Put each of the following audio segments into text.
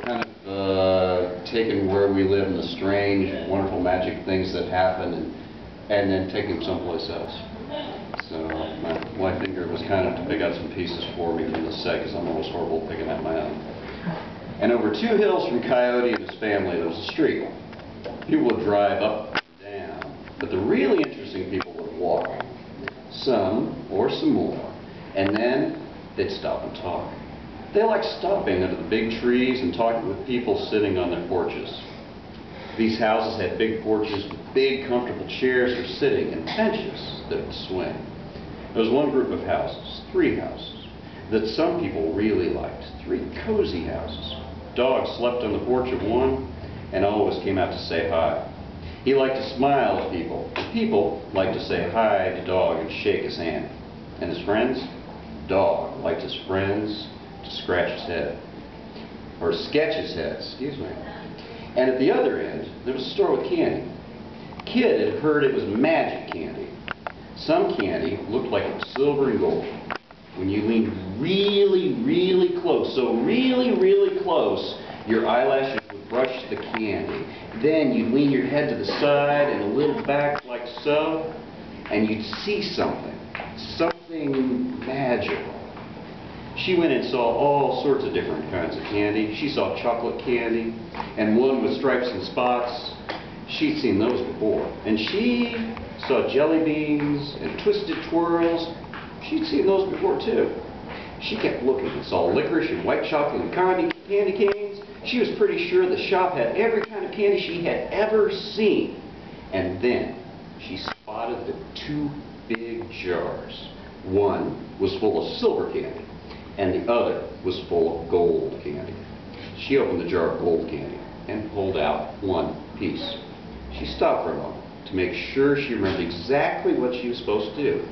kind of taking where we live and the strange, wonderful, magic things that happen, and then taking them someplace else. So my finger was kind of to pick out some pieces for me from the set, because I'm always horrible at picking out my own. And over 2 hills from Coyote and his family, there was a street. People would drive up and down, but the really interesting people would walk. Some, or some more, and then they'd stop and talk. They liked stopping under the big trees and talking with people sitting on their porches. These houses had big porches with big comfortable chairs for sitting and benches that would swing. There was one group of houses, 3 houses, that some people really liked. 3 cozy houses. Dogs slept on the porch of one and always came out to say hi. He liked to smile at people. People liked to say hi to Dog and shake his hand. And his friends? Dog liked his friends to scratch his head. Or sketch his head, excuse me. And at the other end, there was a store with candy. Kid had heard it was magic candy. Some candy looked like it was silver and gold. When you leaned really, really close, so really, really close, your eyelashes would brush the candy. Then you'd lean your head to the side and a little back like so, and you'd see something magical. She went and saw all sorts of different kinds of candy. She saw chocolate candy, and one with stripes and spots. She'd seen those before. And she saw jelly beans and twisted twirls. She'd seen those before too. She kept looking and saw licorice and white chocolate and candy canes. She was pretty sure the shop had every kind of candy she had ever seen. And then she spotted the 2 big jars. One was full of silver candy, and the other was full of gold candy. She opened the jar of gold candy and pulled out 1 piece. She stopped for a moment to make sure she remembered exactly what she was supposed to do.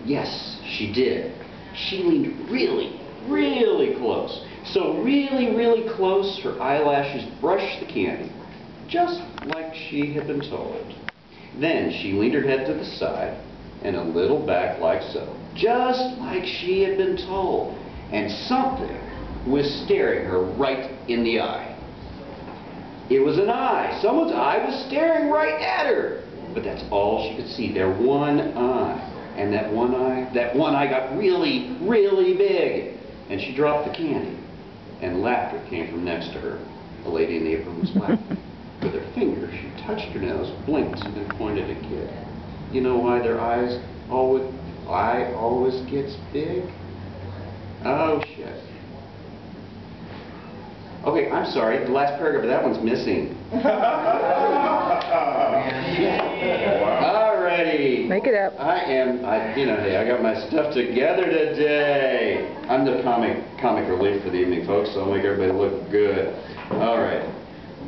Yes, she did. She leaned really, really close. So really, really close, her eyelashes brushed the candy, just like she had been told. Then she leaned her head to the side and a little back like so, just like she had been told. And something was staring her right in the eye. It was an eye. Someone's eye was staring right at her. But that's all she could see, their one eye. And that one eye got really, really big. And she dropped the candy. And laughter came from next to her. The lady in the apron was laughing. With her finger, she touched her nose, blinked, and then pointed at Kid. You know why their eye always gets big? Oh, shit. Okay, I'm sorry. The last paragraph of that one's missing. Alrighty. Make it up. Hey, I got my stuff together today. I'm the comic relief for the evening, folks, so I'll make everybody look good. Alright.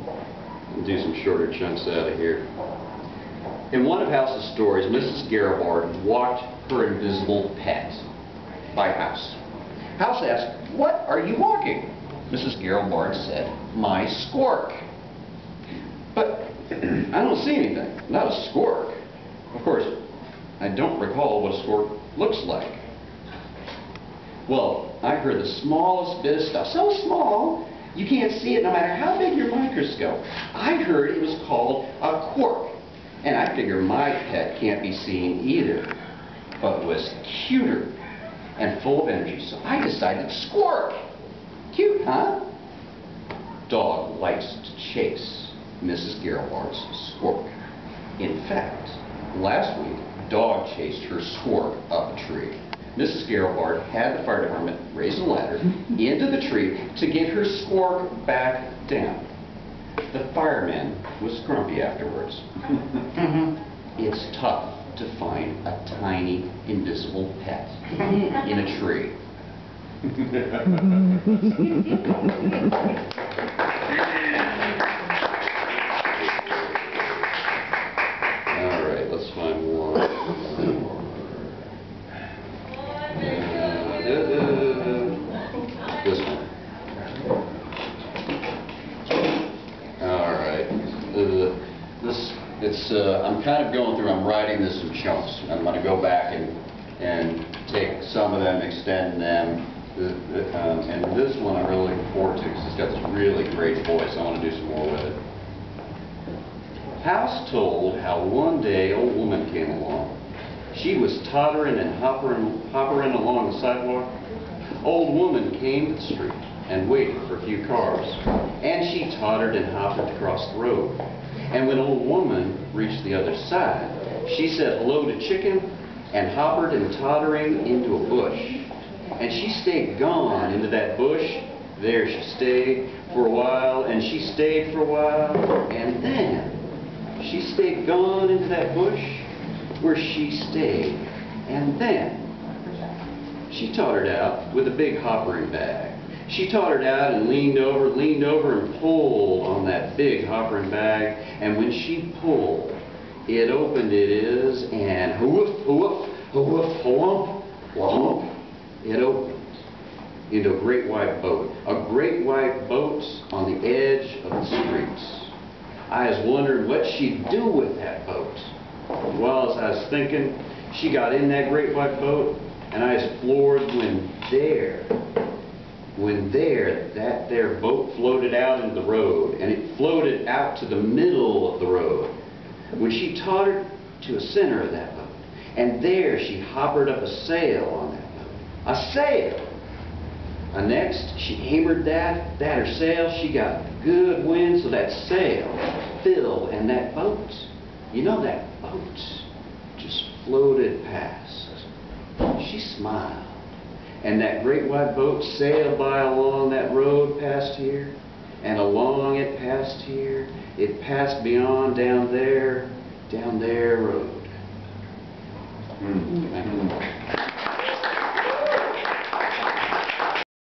I'll do some shorter chunks out of here. In one of House's stories, Mrs. Garibard walked her invisible pet by House. House asked, "What are you walking?" Mrs. Garibard said, "My squirk." "But I don't see anything. Not a squirk." Of course, I don't recall what a squirk looks like. "Well, I heard the smallest bit of stuff, so small you can't see it no matter how big your microscope. I heard it was called a quark. And I figure my pet can't be seen either, but was cuter and full of energy, so I decided squirk. Cute, huh?" Dog likes to chase Mrs. Garibard's squirk. In fact, last week, Dog chased her squirk up a tree. Mrs. Garibard had the fire department raise a ladder into the tree to get her squirk back down. The fireman was grumpy afterwards. It's tough to find a tiny, invisible pet in a tree. All right, let's find one. This one. I'm kind of going through, I'm writing this in chunks. I'm going to go back and take some of them, extend them, and this one I'm really looking forward to because got this really great voice. I want to do some more with it. House told how one day old woman came along. She was tottering and hoppering along the sidewalk. Old woman came to the street and waited for a few cars. And she tottered and hoppered across the road. And when old woman reached the other side, she said hello to chicken and hoppered and tottering into a bush. And she stayed gone into that bush. There she stayed for a while, and she stayed for a while, and then she stayed gone into that bush where she stayed. And then she tottered out with a big hoppering bag. She tottered out and leaned over and pulled on that big hoppering bag. And when she pulled, it opened, it is, and hoof, hoof, hoof, whomp, whomp, it opened into a great white boat. A great white boat on the edge of the streets. I was wondering what she'd do with that boat. Well, as I was thinking, she got in that great white boat, and I was floored when that there boat floated out into the road, and it floated out to the middle of the road. When she tottered to the center of that boat, and there she hoppered up a sail on that boat. A sail! Next, she hammered that her sail, she got good wind, so that sail filled, and that boat, you know, that boat just floated past. She smiled, and that great white boat sailed by along that road past here, and along it past here, it passed beyond down there road.